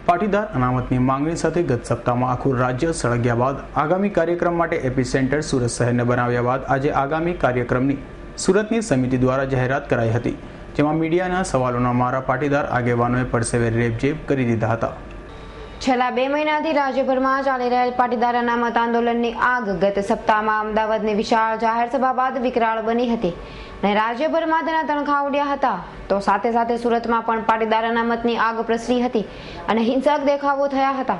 પાટીદાર અનામતની માંગણી સાથે ગત સપ્તાહમાં આખું રાજ્ય સળગ્યા બાદ આગામી કાર્યક્રમ માટે એપીસેન્ટર સુરત શહેરને બનાવ્યા બાદ આજે આગામી કાર્યક્રમની સુરતની સમિતિ દ્વારા જાહેરાત કરાઈ હતી, જેમાં મીડિયાના સવાલોના મારા પાટીદાર આગેવાનોએ પરસેવે રેબઝેબ કરી દીધા હતા। છેલ્લા 2 મહિનાથી રાજ્યભરમાં ચાલી રહેલ પાટીદાર અનામત આંદોલનની આગ ગત સપ્તાહમાં અમદાવાદની વિશાળ જાહેર સભા બાદ વિકરાળ બની હતી અને રાજ્યભરમાં તેના તણખા ઉડ્યા હતા। તો સાથે સાથે સુરતમાં પણ પાટીદાર અનામતની આગ પ્રસરી હતી અને હિંસક દેખાવો થયા હતા।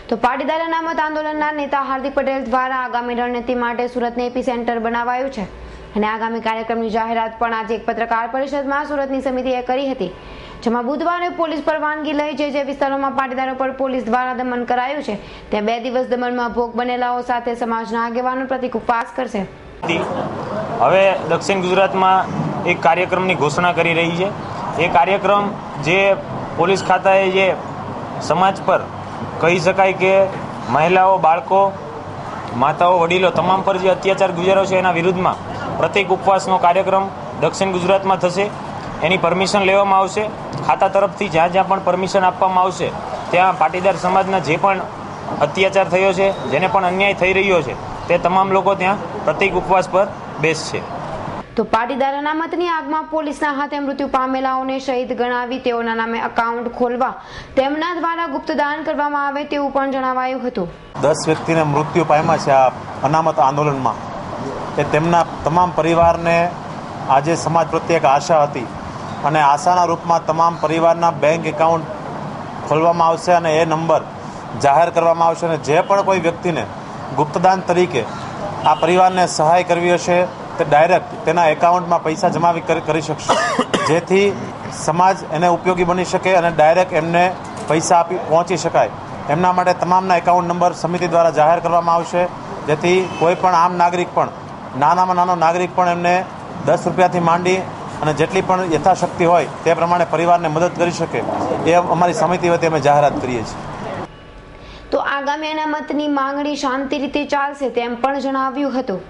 તો પાટીદાર અનામત આંદોલનના નેતા હાર્દિક પટેલ દ્વારા આગામી રણનીતિ માટે સુરતને એપી સેન્ટર બનાવાયું છે અને આગામી કાર્યક્રમની જાહેરાત પણ આજે એક પત્રકાર પરિષદમાં સુરતની સમિતિએ કરી હતી, જેમાં બુધવારે પોલીસ પરવાનગી લઈ જે વિસ્તારોમાં પાટીદારો પર પોલીસ દ્વારા દમન કરાયું છે ત્યાં 2 દિવસ દમનમાં ભોગ બનેલાઓ સાથે સમાજના આગેવાનો પ્રતિક ઉપવાસ કરશે। હવે દક્ષિણ ગુજરાતમાં એક કાર્યક્રમની ઘોષણા કરી રહી છે। એ કાર્યક્રમ જે પોલીસ ખાતાએ જે સમાજ પર કહી શકાય કે મહિલાઓ, બાળકો, માતાઓ, વડીલો તમામ પર જે અત્યાચાર ગુજાર્યો છે એના વિરુદ્ધમાં પ્રતિક ઉપવાસનો કાર્યક્રમ દક્ષિણ ગુજરાતમાં થશે। એની પરમિશન લેવામાં આવશે ખાતા તરફથી। જ્યાં જ્યાં પણ પરમિશન આપવામાં આવશે ત્યાં પાટીદાર સમાજના જે પણ અત્યાચાર થયો છે, જેને પણ અન્યાય થઈ રહ્યો છે, તે તમામ લોકો ત્યાં પ્રતિક ઉપવાસ પર બેસશે। તો પાટીદાર અનામતની આગમાં પોલીસના હાથે મૃત્યુ પામેલાઓને શહીદ ગણાવી તેઓના નામે એકાઉન્ટ ખોલવા તેમના દ્વારા ગુપ્તદાન કરવામાં આવે તેવું પણ જણાવાયું હતું। 10 વ્યક્તિને મૃત્યુ પામ્યા છે આ અનામત આંદોલનમાં। એ તેમના તમામ પરિવારને આજે સમાજ પ્રત્યે એક આશા હતી અને આશાના રૂપમાં તમામ પરિવારના બેંક એકાઉન્ટ ખોલવામાં આવશે અને એ નંબર જાહેર કરવામાં આવશે અને જે પણ કોઈ વ્યક્તિને ગુપ્તદાન તરીકે આ પરિવારને સહાય કરવી હશે તે ડાયરેક્ટ તેના એકાઉન્ટમાં પૈસા જમા કરી શકશે, જેથી સમાજ એને ઉપયોગી બની શકે અને ડાયરેક્ટ એમને પૈસા આપી પહોંચી શકાય। એમના માટે તમામના એકાઉન્ટ નંબર સમિતિ દ્વારા જાહેર કરવામાં આવશે, જેથી કોઈ પણ આમ નાગરિક પણ, નાનામાં નાનો નાગરિક પણ એમને 10 રૂપિયાથી માંડી અને જેટલી પણ યથાશક્તિ હોય તે પ્રમાણે પરિવારને મદદ કરી શકે, એ અમારી સમિતિ વતી અમે જાહેરાત કરીએ છીએ। તો આગામી અનામતની માંગણી શાંતિ રીતે ચાલશે તેમ પણ જણાવ્યું હતું।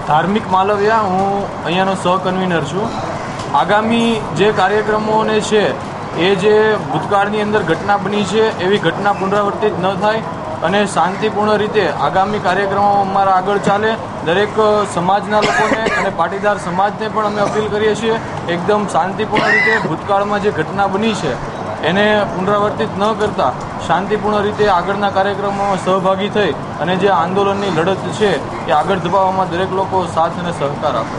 ધાર્મિક માલવિયા, હું અહીંયાનો સહકન્વીનર છું। આગામી જે કાર્યક્રમોને છે એ જે ભૂતકાળની અંદર ઘટના બની છે એવી ઘટના પુનરાવર્તિત ન થાય અને શાંતિપૂર્ણ રીતે આગામી કાર્યક્રમો અમારા આગળ ચાલે। દરેક સમાજના લોકોને અને પાટીદાર સમાજને પણ અમે અપીલ કરીએ છીએ એકદમ શાંતિપૂર્ણ રીતે ભૂતકાળમાં જે ઘટના બની છે એને પુનરાવર્તિત ન કરતા શાંતિપૂર્ણ રીતે આગળના કાર્યક્રમોમાં સહભાગી થઈ અને જે આંદોલનની લડત છે એ આગળ ધપાવવામાં દરેક લોકો સાથ અને સહકાર આપે।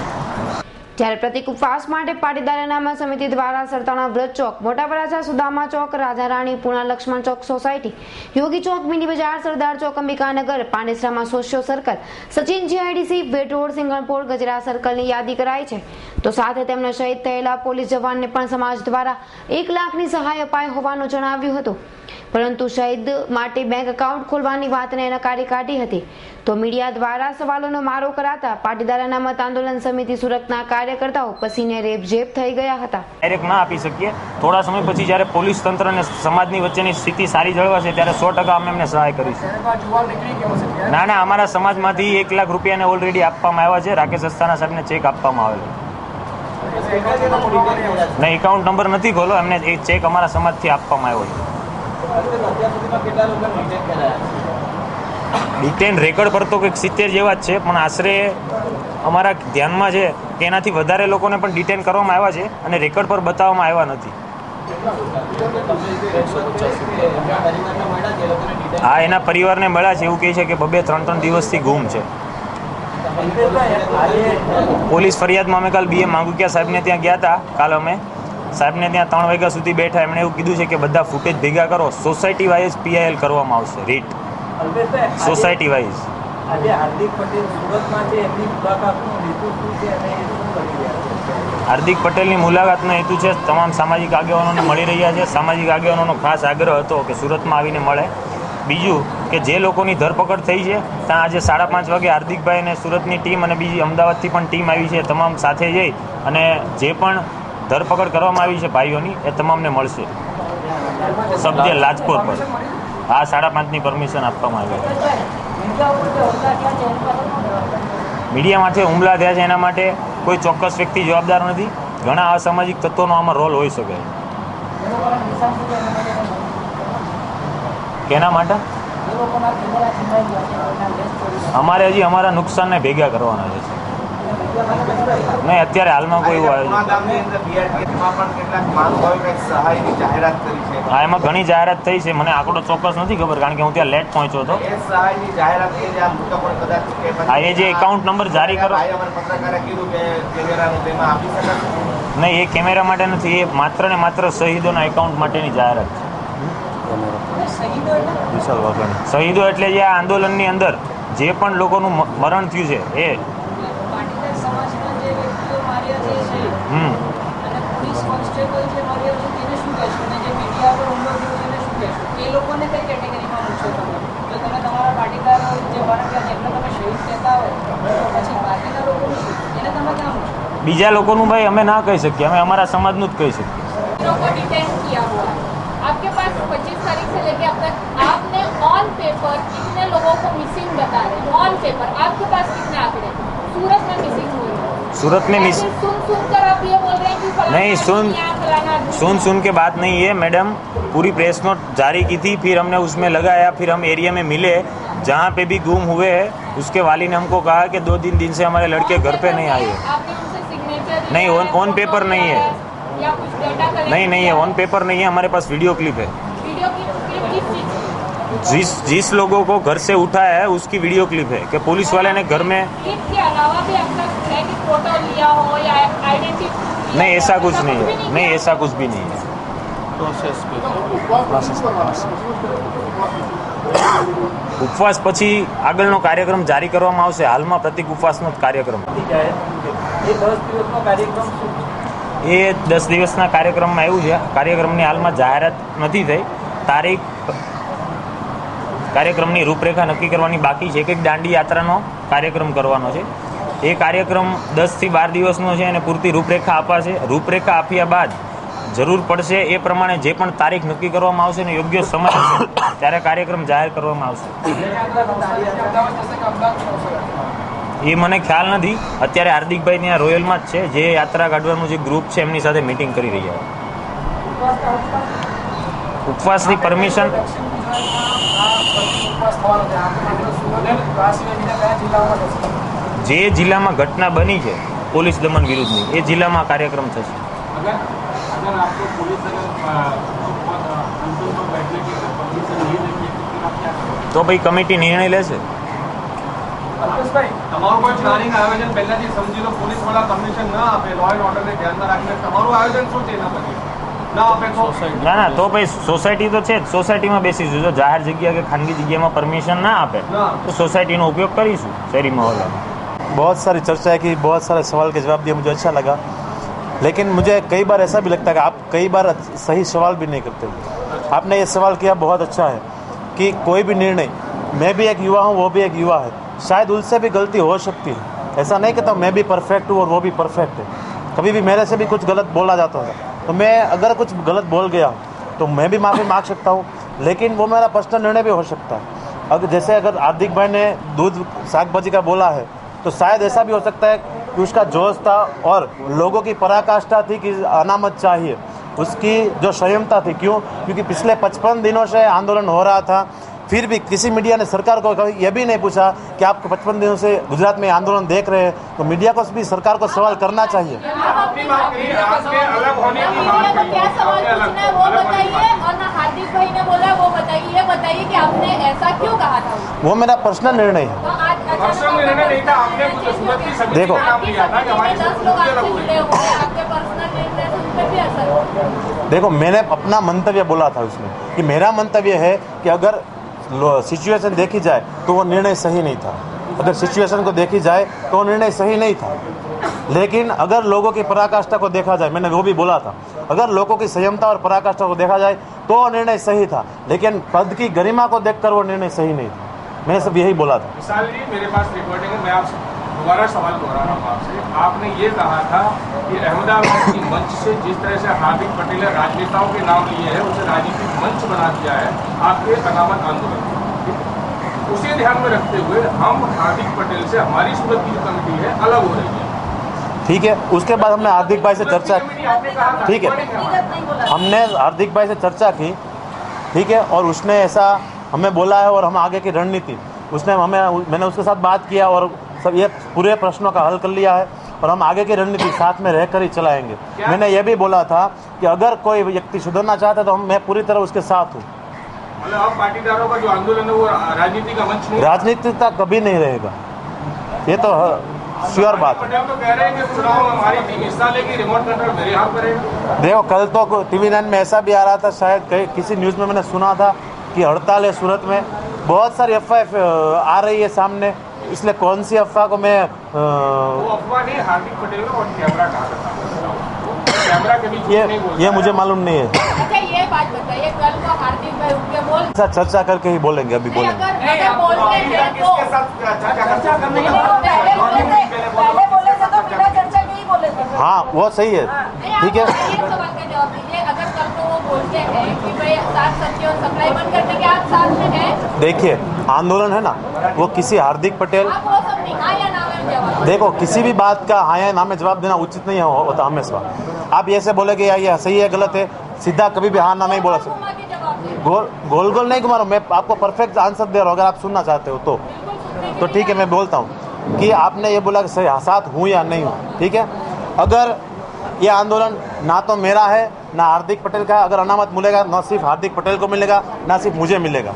જ્યારે પ્રતિક ઉપવાસ માટે પાટીદાર અનામત સમિતિ દ્વારા સરતાણા વ્રત ચોક, મોટા વરાછા સુદામા ચોક, રાજા રાણી, પૂણા લક્ષ્મણ ચોક સોસાયટી, યોગી ચોક, મિની બજાર, સરદાર ચોક, અંબિકાનગર, પાંડેસરામાં સોશિયો સર્કલ, સચિન જીઆઈડીસી, બેટ રોડ, સિંગણપોર, ગજરા સર્કલની યાદી કરાઈ છે। તો સાથે તેમને શહીદ થયેલા પોલીસ જવાનને પણ સમાજ દ્વારા 1 લાખની સહાય અપાઈ હોવાનું જણાવ્યું હતું, પરંતુ શહીદ માટે બેંક એકાઉન્ટ ખોલવાની વાતને નકારી કાઢી હતી। તો મીડિયા દ્વારા સવાલોનો મારો કરાતા પાટીદાર અનામત આંદોલન સમિતિ સુરતના કાર્યકર્તાઓ પસીને રેબઝેબ થઈ ગયા હતા। ડાયરેક્ટ ના આપી શકીએ। થોડા સમય પછી જ્યારે પોલીસ તંત્ર અને સમાજની વચ્ચેની સ્થિતિ સારી જળવાશે ત્યારે 100% અમે એમને સહાય કરીશું। ના, અમારા સમાજમાંથી 1 લાખ રૂપિયાને ઓલરેડી આપવામાં આવ્યા છે। રાકેશ અસ્થાના સાહેબને ચેક આપવામાં આવેલો નહીં, એકાઉન્ટ નંબર નથી ખોલો, એમને એ ચેક અમારા સમાજથી આપવામાં આવ્યો છે। ડિટેન રેકર્ડ પર તો કંઈક 70 જેવા જ છે, પણ આશરે અમારા ધ્યાનમાં છે કે એનાથી વધારે લોકોને પણ ડિટેન કરવામાં આવ્યા છે અને રેકર્ડ પર બતાવવામાં આવ્યા નથી। હા, એના પરિવારને મળ્યા છે, એવું કહે છે કે 2-3 દિવસથી ગુમ છે। પોલીસ ફરિયાદમાં અમે કાલ BM માંગુકિયા સાહેબને ત્યાં ગયા હતા। કાલ અમે સાહેબને ત્યાં 3 વાગ્યા સુધી બેઠા। એમણે એવું કીધું છે કે બધા ફૂટેજ ભેગા કરો, સોસાયટી વાઇઝ PIL કરવામાં આવશે, રીટ સોસાયટી વાઇઝ। હાર્દિક પટેલની મુલાકાતનો હેતુ છે તમામ સામાજિક આગેવાનોને મળી રહ્યા છે। સામાજિક આગેવાનોનો ખાસ આગ્રહ હતો કે સુરતમાં આવીને મળે। બીજું કે જે લોકોની ધરપકડ થઈ છે ત્યાં આજે 5:30 વાગે હાર્દિકભાઈ અને સુરતની ટીમ અને બીજી અમદાવાદથી પણ ટીમ આવી છે, તમામ સાથે જઈ અને જે પણ ધરપકડ કરવામાં આવી છે ભાઈઓની એ તમામને મળશે સબજે લાજપોર પર। આ 5:30ની પરમિશન આપવામાં આવી। મીડિયામાંથી હુમલા થયા છે એના માટે કોઈ ચોક્કસ વ્યક્તિ જવાબદાર નથી। ઘણા અસામાજિક તત્વોનો આમાં રોલ હોઈ શકે। કેના માટે અમારે હજી અમારા નુકસાનને ભેગા કરવાના છે. નહીં, અત્યારે હાલમાં કોઈ એવું આયોજન. હા, એમાં ઘણી જાહેરાત થઈ છે. મને આંકડો ચોક્કસ નથી ખબર, કારણ કે હું ત્યાં લેટ પહોંચ્યો હતો. હા, એ જે એકાઉન્ટ નંબર જારી કરો. નહીં, એ કેમેરા માટે નથી, એ માત્ર ને માત્ર શહીદોના એકાઉન્ટ માટેની જાહેરાત છે. શહીદો એટલે જે આ આંદોલનની અંદર જે પણ લોકોનું મરણ થયું છે એ બીજા લોકોનું ભાઈ અમે ના કહી શકીએ, અમે અમારા સમાજનું જ કહી શકીએ. आपके पास 25 तारीख से लेके अब तक आपने ऑन पेपर कितने लोगों को मिसिंग बता रहे हैं? ऑन पेपर आपके पास कितने आंकड़े सूरत में मिसिंग हुए हैं? सूरत में मिसिंग सुन कर आप ये बोल रहे हैं कि नहीं, सुन के बात नहीं है मैडम. पूरी प्रेस नोट जारी की थी, फिर हमने उसमें लगाया, फिर हम एरिया में मिले जहाँ पे भी गुम हुए हैं. उसके वाली ने हमको कहा कि 2-3 दिन से हमारे लड़के घर पे नहीं आए. नहीं, ऑन पेपर नहीं है. नहीं है, ऑन पेपर नहीं है. हमारे पास वीडियो क्लिप है. जिस लोगों को घर से उठाया है उसकी वीडियो क्लिप है कि पुलिस वाले ने घर में. नहीं, ऐसा कुछ नहीं है. नहीं, ऐसा कुछ भी नहीं है. ઉપવાસ પછી આગળનો કાર્યક્રમ જારી કરવામાં આવશે. હાલમાં પ્રતિક ઉપવાસનો કાર્યક્રમ એ 10 દિવસના કાર્યક્રમમાં એવું છે. કાર્યક્રમની હાલમાં જાહેરાત નથી થઈ. તારીખ કાર્યક્રમની રૂપરેખા નક્કી કરવાની બાકી છે. એક દાંડી યાત્રાનો કાર્યક્રમ કરવાનો છે. એ કાર્યક્રમ 10 થી 12 દિવસનો છે અને પૂરતી રૂપરેખા અપાશે. રૂપરેખા આપ્યા બાદ જરૂર પડશે એ પ્રમાણે જે પણ તારીખ નક્કી કરવામાં આવશે ને યોગ્ય સમય હશે ત્યારે કાર્યક્રમ જાહેર કરવામાં આવશે. એ મને ખ્યાલ નથી. અત્યારે હાર્દિકભાઈ ત્યાં રોયલમાં જ છે, જે યાત્રા કાઢવાનું જે ગ્રુપ છે એમની સાથે મીટિંગ કરી રહ્યા છે. ઉપવાસની પરમિશન જે જિલ્લામાં ઘટના બની છે પોલીસ દમન વિરુદ્ધની એ જિલ્લામાં કાર્યક્રમ થશે. તો ભાઈ કમિટી નિર્ણય લેશે. તમારું કોઈ પ્લાનિંગ આયોજન પહેલાથી સમજી લો, પોલીસ વાળા કમિશન ના આપે, લો એન્ડ ઓર્ડરને ધ્યાનમાં રાખીને તમારું આયોજન શું છે એના પછી ના આપે તો ના તો ભાઈ સોસાયટી તો છે જ, સોસાયટીમાં બેસીશું. જો જાહેર જગ્યા કે ખાનગી જગ્યામાં પરમિશન ना આપે तो सोसाइटी નો उपयोग કરીશું शहरी माहौल में. बहुत सारी चर्चा है कि बहुत सारे सवाल के जवाब दिए, मुझे अच्छा लगा. लेकिन मुझे कई बार ऐसा भी लगता है कि आप कई बार सही सवाल भी नहीं करते. आपने ये सवाल किया बहुत अच्छा है कि कोई भी निर्णय, मैं भी एक युवा हूँ, वो भी एक युवा है, शायद उनसे भी गलती हो सकती है. ऐसा नहीं कहता मैं भी परफेक्ट हूँ और वो भी परफेक्ट है. कभी भी मेरे से भी कुछ गलत बोला जाता है तो मैं अगर कुछ गलत बोल गया तो मैं भी माफ़ी मांग सकता हूँ, लेकिन वो मेरा पर्सनल निर्णय भी हो सकता है. अगर हार्दिक भाई ने दूध साग भाजी का बोला है तो शायद ऐसा भी हो सकता है कि उसका जोश था और लोगों की पराकाष्ठा थी कि अनामत चाहिए, उसकी जो संयमता थी. क्यों? क्योंकि पिछले 55 दिनों से आंदोलन हो रहा था, फिर भी किसी मीडिया ने सरकार को यह भी नहीं पूछा कि आप 55 दिनों से गुजरात में आंदोलन देख रहे हैं, तो मीडिया को भी सरकार को सवाल करना चाहिए. वो मेरा पर्सनल निर्णय है. देखो मैंने अपना मंतव्य बोला था उसमें कि मेरा मंतव्य है कि अगर सिचुएशन देखी जाए तो वो निर्णय सही नहीं था. अगर सिचुएशन को देखी जाए तो वो निर्णय सही नहीं था. लेकिन अगर लोगों की पराकाष्ठा को देखा जाए, मैंने वो भी बोला था, अगर लोगों की संयमता और पराकाष्ठा को देखा जाए तो वो निर्णय सही था. लेकिन पद की गरिमा को देखकर वो निर्णय सही नहीं था. मैंने सब यही बोला था. विशाल जी, मेरे पास रिकॉर्डिंग है, मैं आपसे दोबारा सवाल दोहरा रहा हूँ आपसे. आपने ये कहा था कि अहमदाबाद की मंच से जिस तरह से हार्दिक पटेल ने राजनेताओं के नाम लिए हैं उसे राजनीतिक मंच बना दिया है आपके अनामत आंदोलन. उसे ध्यान में रखते हुए हम हार्दिक पटेल से हमारी सूरत की जो कमेटी है अलग हो रही है. ठीक है, उसके बाद हमने हार्दिक भाई से चर्चा, ठीक है, हमने हार्दिक भाई से चर्चा की, ठीक है, और उसने ऐसा हमें बोला है और हम आगे की रणनीति मैंने उसके साथ बात किया और सब ये पूरे प्रश्नों का हल कर लिया है और हम आगे की रणनीति साथ में रहकर ही चलाएंगे। मैंने ये भी बोला था कि अगर कोई व्यक्ति सुधरना चाहता है तो मैं पूरी तरह उसके साथ हूँ। मतलब अब पाटीदारों का जो आंदोलन है वो राजनीति का मंच नहीं, राजनीति तक कभी नहीं रहेगा, ये तो श्योर बात है। पटेल तो कह रहे हैं कि चुनाव में हमारी टीम हिस्सा लेगी, रिमोट कंट्रोल मेरे हाथ में रहेगा। देखो कल तो TV9 में ऐसा भी आ रहा था, शायद किसी न्यूज़ में मैंने सुना था कि हड़ताल है सूरत में, बहुत सारी अफवाह आ रही है सामने, इसलिए कौन सी अफवाह को मैं वो अफवाह नहीं, हार्दिक पटेल ने और कैमरा कहा था, कैमरा के बीच ये मुझे मालूम नहीं है। अच्छा ये बात बताइए, कल को हार्दिक भाई उठ के बोल ऐसा चर्चा करके ही बोलेंगे, अभी बोलेंगे। अगर बोलते हैं तो पहले बोले थे तो बिना चर्चा के ही बोले थे। हाँ वो सही है, ठीक है। एक सवाल का जवाब दीजिए, अगर कल को वो बोलते हैं कि भाई साथ सब्जी और सप्लाई बंद करने के आप साथ में हैं, देखिए आंदोलन है ना, वो किसी हार्दिक पटेल, आप वो सब नहीं हाँ या ना में जवाब। देखो किसी भी बात का हाँ या ना में जवाब देना उचित नहीं होता हमेशा। आप ऐसे बोले कि ये सही है गलत है, सीधा कभी भी हाँ ना नहीं बोला सकते। गोल गोल नहीं घुमा रहा हूँ मैं, आपको परफेक्ट आंसर दे रहा हूँ। अगर आप सुनना चाहते हो तो ठीक है, मैं बोलता हूँ कि आपने ये बोला कि सही साथ हूँ या नहीं हूँ, ठीक है। अगर ये आंदोलन ना तो मेरा है ना हार्दिक पटेल का, अगर अनामत मिलेगा ना सिर्फ हार्दिक पटेल को मिलेगा ना सिर्फ मुझे मिलेगा,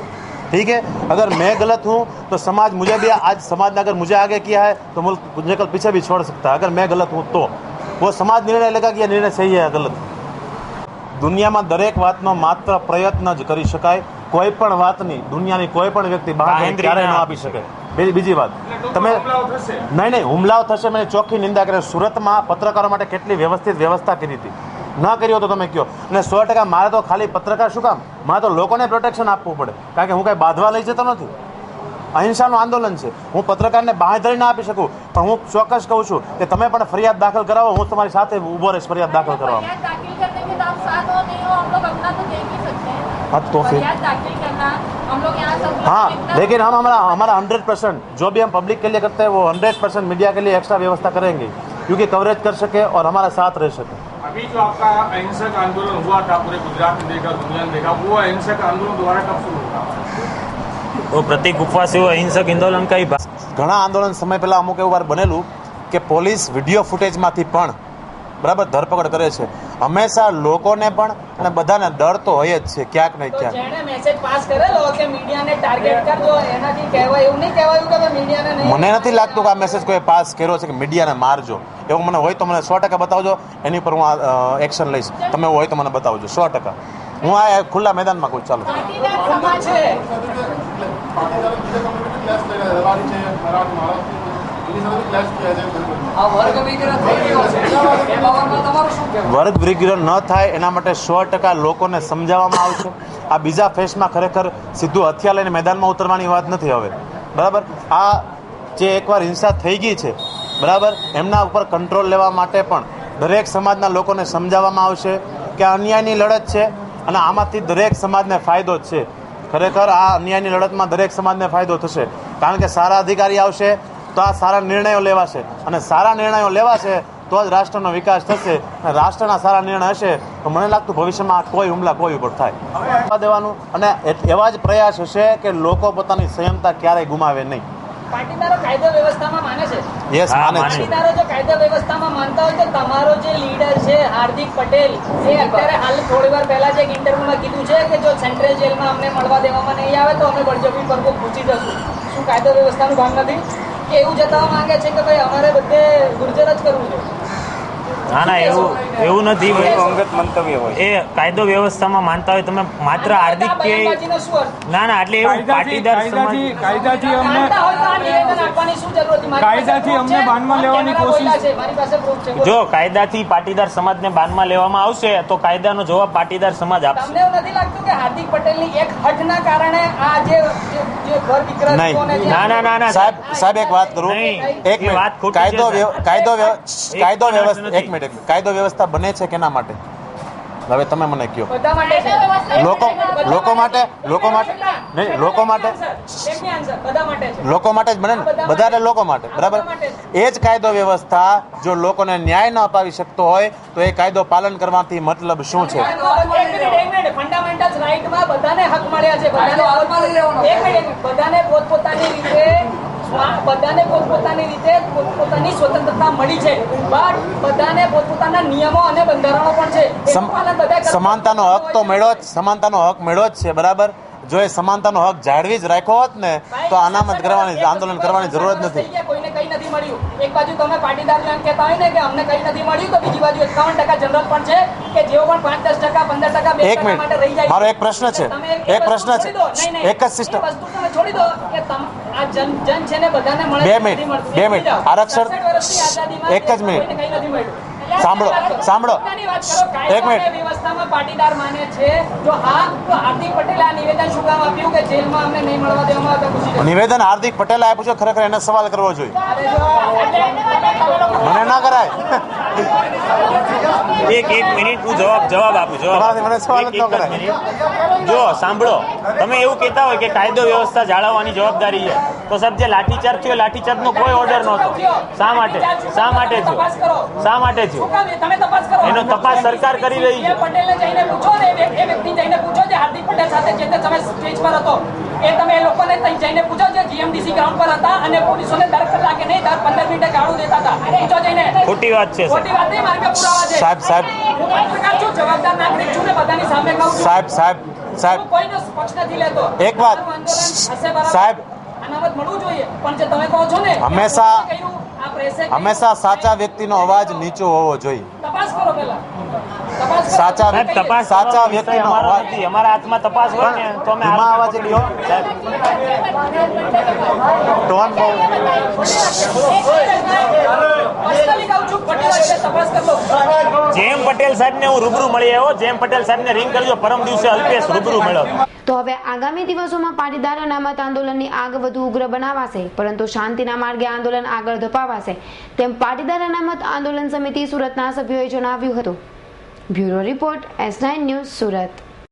ठीक है। अगर मैं गलत हूँ तो समाज मुझे भी, आज समाज ने अगर मुझे आगे किया है तो मुल्क मुझे कल पीछे भी छोड़ सकता है। अगर मैं गलत हूँ तो वो समाज निर्णय लेगा कि यह निर्णय सही है या गलत। દુનિયામાં દરેક વાતનો માત્ર પ્રયત્ન જ કરી શકાય, કોઈ પણ વાતની દુનિયાની કોઈ પણ વ્યક્તિ બહાર ક્યારેય ન આપી શકે। બીજી વાત, તમે નહીં હુમલાઓ થશે, મેં ચોખ્ખી નિંદા કરી। સુરતમાં પત્રકારો માટે કેટલી વ્યવસ્થિત વ્યવસ્થા કરી હતી, ન કરી હોય તો તમે કહો। અને 100% મારે તો ખાલી પત્રકાર શું કામ, મારે તો લોકોને પ્રોટેક્શન આપવું પડે, કારણ કે હું કાંઈ બાંધવા લઈ જતો નથી। અહિંસાનું આંદોલન છે, હું પત્રકારને બાંધરી ના આપી શકું, પણ હું ચોક્કસ કહું છું કે તમે પણ ફરિયાદ દાખલ કરાવો, હું તમારી સાથે ઊભો રહીશ ફરિયાદ દાખલ કરવામાં। हाँ तो फिर हाँ, लेकिन हम हमारा 100% जो भी हम पब्लिक के लिए करते हैं वो 100% मीडिया के लिए एक्स्ट्रा व्यवस्था करेंगे, क्योंकि कवरेज कर सके और हमारा साथ रह सके। अभी जो आपका अहिंसक आंदोलन हुआ था, पूरे गुजरात में देखा, दुनिया में देखा, वो अहिंसक आंदोलन दोबारा कब शुरू होगा? वो प्रतीक उपवास एवं अहिंसक आंदोलन का ही ઘણા આંદોલન સમય પહેલા અમુક એવું વાર બનેલું કે પોલીસ વિડીયો ફૂટેજમાંથી પણ બરાબર ધરપકડ કરે છે। હંમેશા લોકોને પણ અને બધાને ડર તો હોય જ છે ક્યાંક ને ક્યાંક। જેણે મેસેજ પાસ કરેલો કે મીડિયાને ટાર્ગેટ કરજો, એનાથી કહેવાય એવું નહીં કહેવાયું કે મીડિયાને નહીં। મને નથી લાગતું કે આ મેસેજ કોઈ પાસ કર્યો છે કે મીડિયાને મારજો, એવું મને હોય તો મને 100% બતાવજો, એની પર હું એક્શન લઈશ। તમે એવું હોય તો મને બતાવજો 100%। હું આ ખુલ્લા મેદાનમાં કહું, ચાલો। વર્ગ વિગ્રહ ન થાય એના માટે 100% લોકોને સમજાવવામાં આવશે। આ બીજા ફેસમાં ખરેખર સીધું હથિયાર લઈને મેદાનમાં ઉતરવાની વાત નથી હવે, બરાબર। આ જે એકવાર હિંસા થઈ ગઈ છે, બરાબર, એમના ઉપર કંટ્રોલ લેવા માટે પણ દરેક સમાજના લોકોને સમજાવવામાં આવશે કે અન્યાયની લડત છે અને આમાંથી દરેક સમાજને ફાયદો જ છે। ખરેખર આ અન્યાયની લડતમાં દરેક સમાજને ફાયદો થશે, કારણ કે સારા અધિકારી આવશે તો આ સારા નિર્ણયો લેવાશે, અને સારા નિર્ણયો લેવાશે તો જ રાષ્ટ્રનો વિકાસ થશે। અને રાષ્ટ્રના સારા નિર્ણય હશે તો મને લાગતું ભવિષ્યમાં કોઈ હુમલા કોઈ ઉપર થાય દેવાનું, અને એવા જ પ્રયાસ હશે કે લોકો પોતાની સંયમતા ક્યારેય ગુમાવે નહીં। પાટીદારો કાયદો વ્યવસ્થામાં માને છે? યસ, માને છે। પાટીદારો જો કાયદો વ્યવસ્થામાં માનતા હોય તો તમારો જે લીડર છે હાર્દિક પટેલ, એ અત્યારે હાલ થોડી વાર પહેલા જ એક ઇન્ટરવ્યુમાં કીધું છે કે જો સેન્ટ્રલ જેલમાં અમને મળવા દેવામાં નહીં આવે તો અમે બળજબરી પર પૂછી જશું। શું કાયદો વ્યવસ્થાનું ભાન નથી? એવું જતાવવા માંગે છે કે ભાઈ અમારે બધે ગુર્જર જ કરવું છે? ના ના, એવું નથી ભાઈ, અંગત મંતવ્ય હોય। એ કાયદો વ્યવસ્થામાં માનતા હોય તમે માત્ર હાર્દિક કે ના ના, એટલે એવું પાટીદાર કાયદાથી અમને બાનમાં લેવાની કોશિશ, મારી પાસે પ્રૂફ છે। જો કાયદાથી પાટીદાર સમાજને બાનમાં લેવામાં આવશે તો કાયદાનો જવાબ પાટીદાર સમાજ આપશે। તમને એવું નથી લાગતું કે હાર્દિક પટેલની એક હઠના કારણે આ જે ઘર દીકરા ના ના ના ના સાહેબ એક વાત કરું, એક મિનિટ, કાયદો વ્યવસ્થા બને છે કેના માટે? હવે તમે મને કહો, બધા માટે છે. લોકો માટે નહીં, લોકો માટે એમની આન્સર બધા માટે છે. લોકો માટે જ બને ને, બધા લોકો માટે, બરાબર. એ જ કાયદો વ્યવસ્થા જો લોકોને ન્યાય ન અપાવી શકતો હોય તો એ કાયદો પાલન કરવાથી મતલબ શું છે? ફંડામેન્ટલ રાઈટમાં બધાને હક મળ્યા છે. બધાને પોતપોતાની રીતે પોતપોતાની સ્વતંત્રતા મળી છે, બટ બધાને પોતપોતાના નિયમો અને બંધારણો પણ છે. સમાનતાનો હક તો મળ્યો જ છે, બરાબર. જો એ સમાનતાનો હક જાળવી જ રાખ્યો હોત ને તો અનામત કરવાની, આંદોલન કરવાની જરૂર જ નથી. કોઈને કઈ નથી મળ્યું. એક બાજુ તમે પાટીદાર એમ કહેતા હોય ને કે અમને કઈ નથી મળ્યું, તો બીજી બાજુ 51% જનરલ પણ છે કે જેઓ પણ 5-10%, 15%, 2% માટે રહી જાય. મારો એક પ્રશ્ન છે, એક જ સિસ્ટમ વસ્તુ તમે છોડી દો કે આ જન છે ને બધાને મળે. 2 મિનિટ આરક્ષણ, એક જ મિનિટ સાંભળો 1 મિનિટ. વ્યવસ્થામાં પાટીદાર માને છે જો હા તો હાર્દિક પટેલે આ નિવેદન શું કામ આપ્યું કે જેલમાં અમને નહીં મળવા દેવામાં આવતા? નિવેદન હાર્દિક પટેલે આપ્યું છે, ખરેખર એને સવાલ કરવો જોઈએ, મને ના કરાય. એક મિનિટ હું જવાબ આપું. મને સવાલ જ ન કરાય. જો સાંભળો, તમે એવું કહેતા હોય કે કાયદો વ્યવસ્થા જાળવવાની જવાબદારી છે, તો સાહેબ જે લાઠીચાર્જ થયો, લાઠીચાર્જનો કોઈ ઓર્ડર નહોતો. શા માટે થયો? તમે તપાસ કરો. એનો તપાસ સરકાર કરી રહી છે. પટેલને જઈને પૂછો ને, એ વ્યક્તિ જઈને પૂછો જે હાર્દિક પટેલ સાથે જે તે સમય સ્ટેજ પર હતો, એ તમે એ લોકોને જઈને પૂછો જે જીએમડીસી ગ્રાઉન્ડ પર હતા અને પોલીસોને દર કલાકે નહીં દર 15 મિનિટે ગાળું દેતા હતા. પૂછો જઈને. ખોટી વાત છે. ખોટી વાત નહીં, મારી પાસે પુરાવા છે. સાહેબ હું પત્રકાર છું, જવાબદાર નાગરિક છું ને બધાની સામે કહું છું. સાહેબ હું કોઈનો પક્ષ નથી લેતો. એક વાત સાહેબ, અનામત મળવું જોઈએ, પણ જે તમે કહો છો ને હંમેશા સાચા વ્યક્તિનો અવાજ નીચો હોવો જોઈએ. તપાસ કરો પહેલા. સાચા વ્યક્તિનો અવાજ અમારા હાથમાં તપાસ હોય ને તો અમે અવાજ લ્યો. ટોન બહુ જેમ પટેલ સાહેબ ને હું રૂબરૂ મળી આવ્યો. જેમ પટેલ સાહેબ ને રિંગ કરજો, પરમ દિવસે અલ્પેશ રૂબરૂ મળ્યો. તો હવે આગામી દિવસોમાં પાટીદાર અનામત આંદોલનની આગ વધુ ઉગ્ર બનાવાશે, પરંતુ શાંતિના માર્ગે આંદોલન આગળ ધપાવાશે, તેમ પાટીદાર અનામત આંદોલન સમિતિ સુરતના સભ્યોએ જણાવ્યું હતું. Bureau report S9 news Surat.